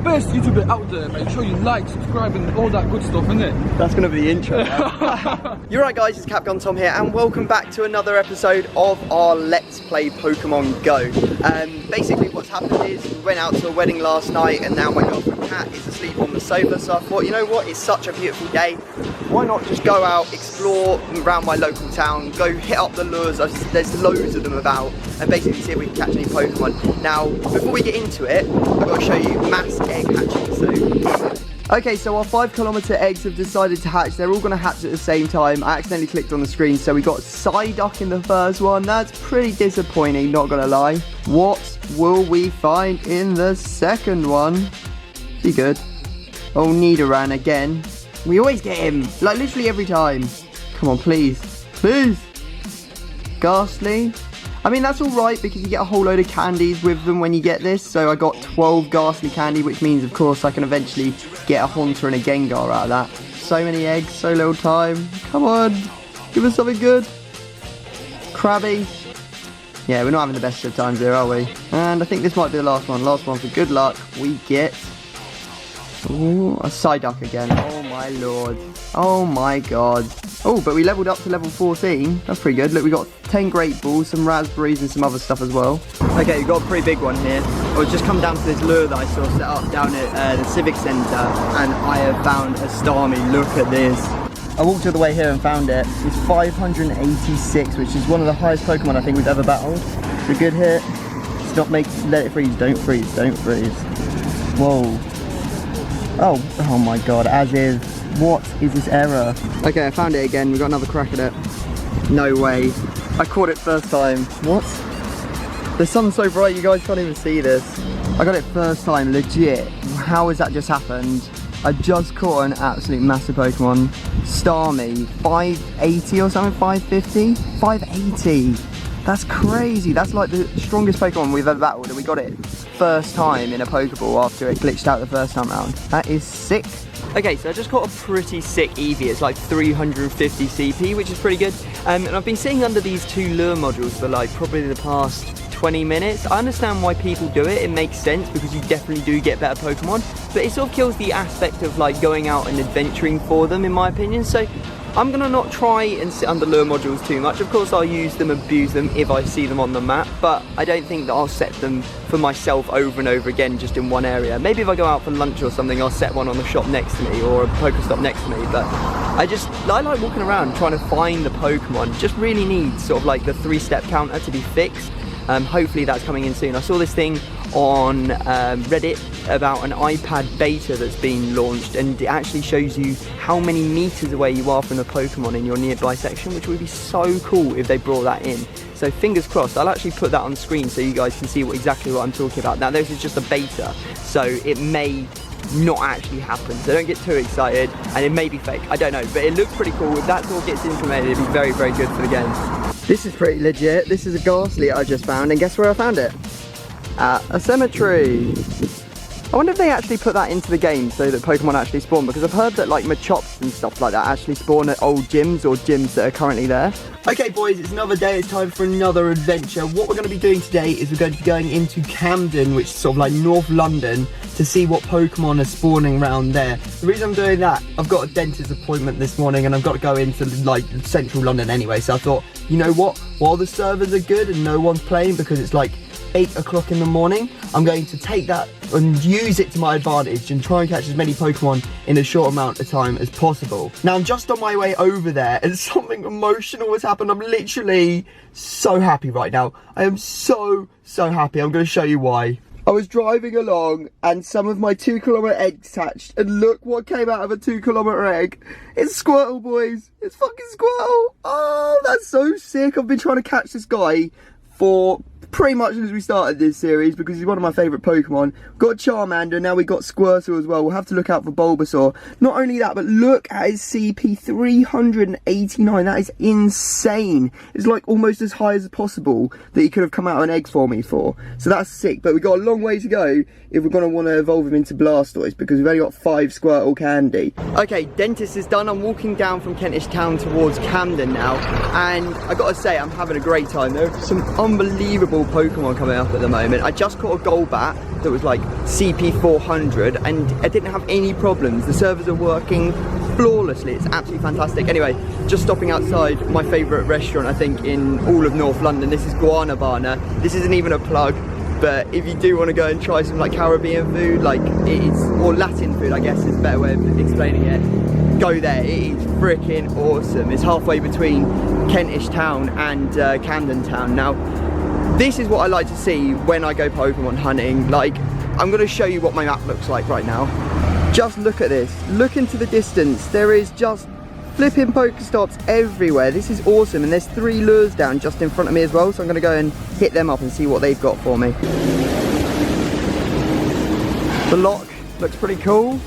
best YouTuber out there. Make sure you like, subscribe and all that good stuff, innit? That's gonna be the intro. You're right guys, it's Capcom Tom here and welcome back to another episode of our Let's Play Pokemon Go. Basically what's happened is we went out to a wedding last night and now my girlfriend Kat is asleep on the sofa, so I thought, you know what, it's such a beautiful day, why not just go out, explore around my local town, go hit up the lures, there's loads of them about, and basically see if we can catch any Pokemon. Now, before we get into it, I've got to show you mass egg hatching. Okay, so our 5-kilometer eggs have decided to hatch. They're all going to hatch at the same time. I accidentally clicked on the screen, so we got Psyduck in the first one. That's pretty disappointing, not going to lie. What will we find in the second one? Be good. Oh, Nidoran again. We always get him, like literally every time. Come on, please. Please. Ghastly. I mean, that's alright because you get a whole load of candies with them when you get this. So I got 12 Ghastly candy, which means, of course, I can eventually get a Haunter and a Gengar out of that. So many eggs, so little time. Come on, give us something good. Krabby. Yeah, we're not having the best of times here, are we? And I think this might be the last one. Last one for good luck. We get... ooh, a Psyduck again. Oh my lord. Oh my god. Oh, but we leveled up to level 14. That's pretty good. Look, we got 10 Great Balls, some raspberries and some other stuff as well. Okay, we've got a pretty big one here. I've just come down to this lure that I saw set up down at the Civic Centre, and I have found a Starman. Look at this. I walked all the way here and found it. It's 586, which is one of the highest Pokemon I think we've ever battled. It's a good hit. Stop, let it freeze. Don't freeze. Don't freeze. Whoa. Oh my god, as if. What is this error? Okay, I found it again. We got another crack at it. No way. I caught it first time. What? The sun's so bright, you guys can't even see this. I got it first time, legit. How has that just happened? I just caught an absolute massive Pokemon. Starmie, 580 or something, 550? 580. That's crazy. That's like the strongest Pokemon we've ever battled, and we got it first time in a Pokeball after it glitched out the first time round. That is sick. Okay, so I just got a pretty sick Eevee. It's like 350 CP, which is pretty good. And I've been sitting under these 2 lure modules for like probably the past 20 minutes. I understand why people do it. It makes sense because you definitely do get better Pokemon. But it sort of kills the aspect of like going out and adventuring for them, in my opinion. So I'm going to not try and sit under lure modules too much. Of course, I'll use them, abuse them if I see them on the map, but I don't think that I'll set them for myself over and over again just in one area. Maybe if I go out for lunch or something, I'll set one on the shop next to me or a Pokestop next to me, but I like walking around trying to find the Pokemon. Just really needs sort of like the 3-step counter to be fixed. Hopefully that's coming in soon. I saw this thing on Reddit about an iPad beta that's been launched, and it actually shows you how many meters away you are from the Pokemon in your nearby section, which would be so cool if they brought that in. So fingers crossed. I'll actually put that on screen so you guys can see exactly what I'm talking about. Now this is just a beta, so it may not actually happen, so don't get too excited, and it may be fake, I don't know, but it looks pretty cool. If that all gets implemented, it'd be very, very good for the game. This is pretty legit. This is a Ghastly I just found, and guess where I found it? At a cemetery. I wonder if they actually put that into the game so that Pokemon actually spawn, because I've heard that like Machops and stuff like that actually spawn at old gyms or gyms that are currently there. Okay boys, it's another day, it's time for another adventure. What we're going to be doing today is we're going to be going into Camden, which is sort of like North London, to see what Pokemon are spawning around there. The reason I'm doing that, I've got a dentist appointment this morning and I've got to go into like central London anyway, so I thought, you know what, while the servers are good and no one's playing because it's like 8 o'clock in the morning, I'm going to take that and use it to my advantage and try and catch as many Pokemon in a short amount of time as possible. Now I'm just on my way over there and something emotional has happened. I'm literally so happy right now. I am so happy. I'm going to show you why. I was driving along and some of my 2-kilometer eggs hatched, and look what came out of a 2-kilometer egg. It's Squirtle, boys. It's fucking Squirtle. Oh, that's so sick. I've been trying to catch this guy for pretty much since we started this series because he's one of my favourite Pokemon. Got Charmander, now we got Squirtle as well. We'll have to look out for Bulbasaur. Not only that, but look at his CP, 389. That is insane. It's like almost as high as possible that he could have come out of an egg for me for. So that's sick, but we've got a long way to go if we're going to want to evolve him into Blastoise because we've only got 5 Squirtle candy. Okay, dentist is done. I'm walking down from Kentish Town towards Camden now, and I got to say, I'm having a great time. There are some unbelievable Pokemon coming up at the moment. I just caught a Golbat, that was like CP 400, and I didn't have any problems. The servers are working flawlessly. It's absolutely fantastic. Anyway, just stopping outside my favourite restaurant, I think, in all of North London. This is Guanabana. This isn't even a plug, but if you do want to go and try some like Caribbean food, like it is, or Latin food, I guess is a better way of explaining it, go there. It is freaking awesome. It's halfway between Kentish Town and Camden Town. Now, this is what I like to see when I go Pokemon hunting. Like, I'm going to show you what my map looks like right now. Just look at this. Look into the distance. There is just flipping Pokestops everywhere. This is awesome. And there's 3 lures down just in front of me as well. So I'm going to go and hit them up and see what they've got for me. The lock looks pretty cool.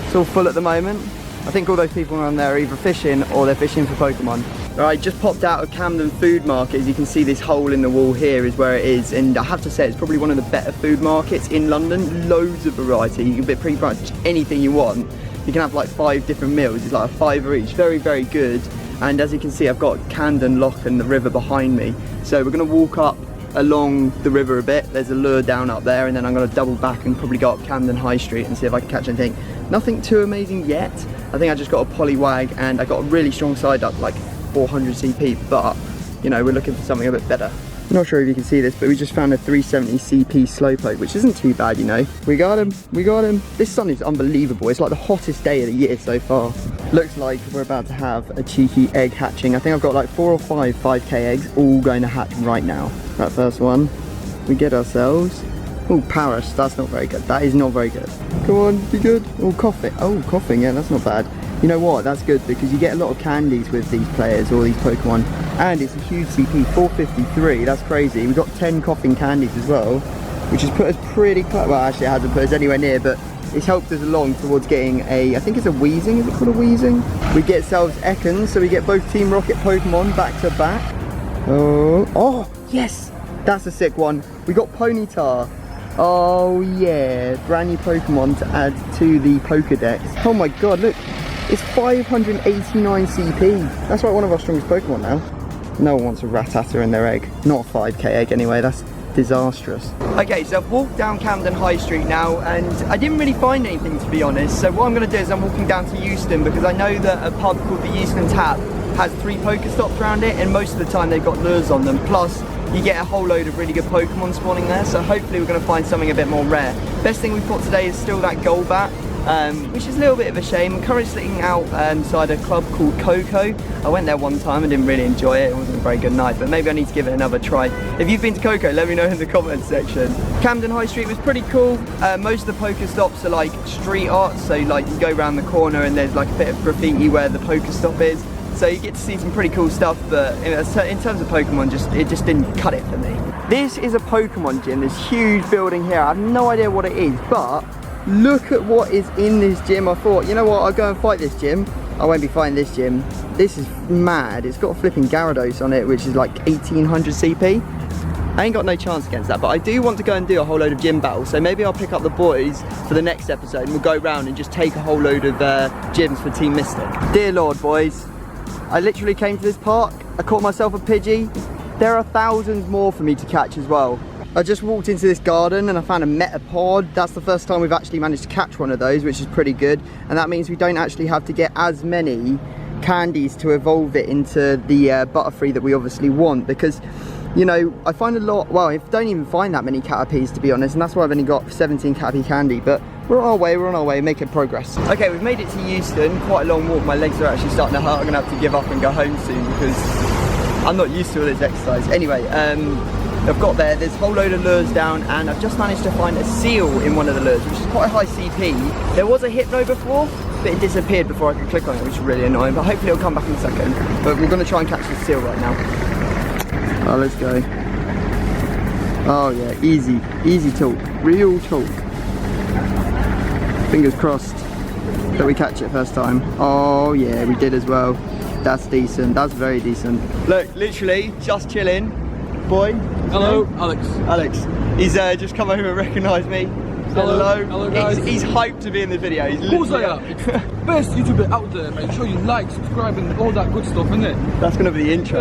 It's all full at the moment. I think all those people around there are either fishing or they're fishing for Pokemon. Alright, just popped out of Camden Food Market. As you can see, this hole in the wall here is where it is, and I have to say it's probably one of the better food markets in London. Loads of variety. You can get pretty much anything you want. You can have like 5 different meals. It's like a £5 each. Very, very good. And as you can see, I've got Camden Lock and the river behind me. So we're going to walk up along the river a bit. There's a lure down up there, and then I'm going to double back and probably go up Camden High Street and see if I can catch anything. Nothing too amazing yet. I think I just got a polywag and I got a really strong side up, like 400 CP, but you know, we're looking for something a bit better. I'm not sure if you can see this, but we just found a 370 CP Slowpoke, which isn't too bad, you know. We got him, we got him. This sun is unbelievable. It's like the hottest day of the year so far. Looks like we're about to have a cheeky egg hatching. I think I've got like 4 or 5 5k eggs all going to hatch right now. That first one, we get ourselves. Oh, Paris, that's not very good. That is not very good. Come on, be good. Oh, coughing. Oh, coughing, yeah, that's not bad. You know what, that's good because you get a lot of candies with these players or these Pokemon, and it's a huge CP, 453, that's crazy. We've got 10 coughing candies as well, which has put us pretty close. Well, actually it hasn't put us anywhere near, but it's helped us along towards getting a, I think it's a Weezing, is it called a Weezing? We get ourselves Ekans, so we get both Team Rocket Pokemon back to back. Oh, yes, that's a sick one. We got Ponyta. Oh yeah, brand new Pokemon to add to the Pokedex. Oh my god, look, it's 589 CP. That's like one of our strongest Pokemon now. No one wants a Rattata in their egg. Not a 5k egg anyway, that's disastrous. Okay, so I've walked down Camden High Street now and I didn't really find anything, to be honest. So what I'm going to do is I'm walking down to Euston because I know that a pub called the Euston Tap has 3 Pokestops around it, and most of the time they've got lures on them. Plus, you get a whole load of really good Pokemon spawning there, so hopefully we're going to find something a bit more rare. Best thing we've caught today is still that Golbat, which is a little bit of a shame. I'm currently sitting outside a club called Coco. I went there one time and didn't really enjoy it. It wasn't a very good night, but maybe I need to give it another try. If you've been to Coco, let me know in the comments section. Camden High Street was pretty cool. Most of the Pokestops are like street art, so like you go around the corner and there's like a bit of graffiti where the Pokestop is. So you get to see some pretty cool stuff, but in terms of Pokemon, it just didn't cut it for me. This is a Pokemon gym, this huge building here. I have no idea what it is, but look at what is in this gym. I thought, you know what, I'll go and fight this gym. I won't be fighting this gym. This is mad. It's got a flipping Gyarados on it, which is like 1800 CP. I ain't got no chance against that, but I do want to go and do a whole load of gym battles, so maybe I'll pick up the boys for the next episode and we'll go around and just take a whole load of gyms for Team Mystic. Dear Lord, boys. I literally came to this park, I caught myself a Pidgey. There are thousands more for me to catch as well. I just walked into this garden and I found a Metapod. That's the first time we've actually managed to catch one of those, which is pretty good. And that means we don't actually have to get as many candies to evolve it into the Butterfree that we obviously want, because you know, I find a lot, well, I don't even find that many Caterpies, to be honest, and that's why I've only got 17 Caterpie candy, but we're on our way, making progress. Okay, we've made it to Euston, quite a long walk, my legs are actually starting to hurt. I'm gonna have to give up and go home soon because I'm not used to all this exercise. Anyway, I've got there's a whole load of lures down, and I've just managed to find a seal in one of the lures, which is quite a high CP. There was a Hypno before, but it disappeared before I could click on it, which is really annoying, but hopefully it'll come back in a second. But we're gonna try and catch the seal right now. Oh, let's go. Oh yeah, easy talk, real talk. Fingers crossed that we catch it first time. Oh yeah, we did as well. That's decent, that's very decent. Look, literally just chilling. Boy. Hello, Alex. Alex. He's just come over and recognised me. Hello guys. He's hyped to be in the video. He's Who's literally- that? Best YouTuber out there. Make sure you like, subscribe, and all that good stuff, innit? That's going to be the intro.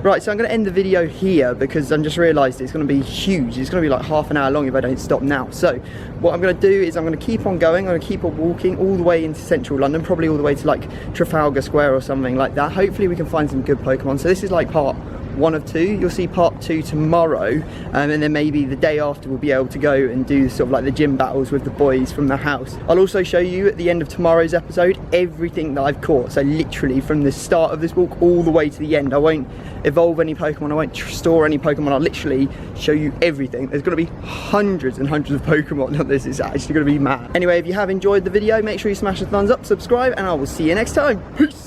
Right, so I'm going to end the video here because I just realised it's going to be huge. It's going to be like half an hour long if I don't stop now. So what I'm going to do is I'm going to keep on going. I'm going to keep on walking all the way into central London, probably all the way to like Trafalgar Square or something like that. Hopefully we can find some good Pokemon. So this is like part 1 of 2. You'll see part 2 tomorrow, and then maybe the day after we'll be able to go and do sort of like the gym battles with the boys from the house. I'll also show you at the end of tomorrow's episode everything that I've caught, so literally from the start of this walk all the way to the end. I won't evolve any Pokemon, I won't store any Pokemon, I'll literally show you everything. There's going to be hundreds and hundreds of Pokemon on this. It's actually going to be mad. Anyway, if you have enjoyed the video, make sure you smash the thumbs up, subscribe, and I will see you next time. Peace!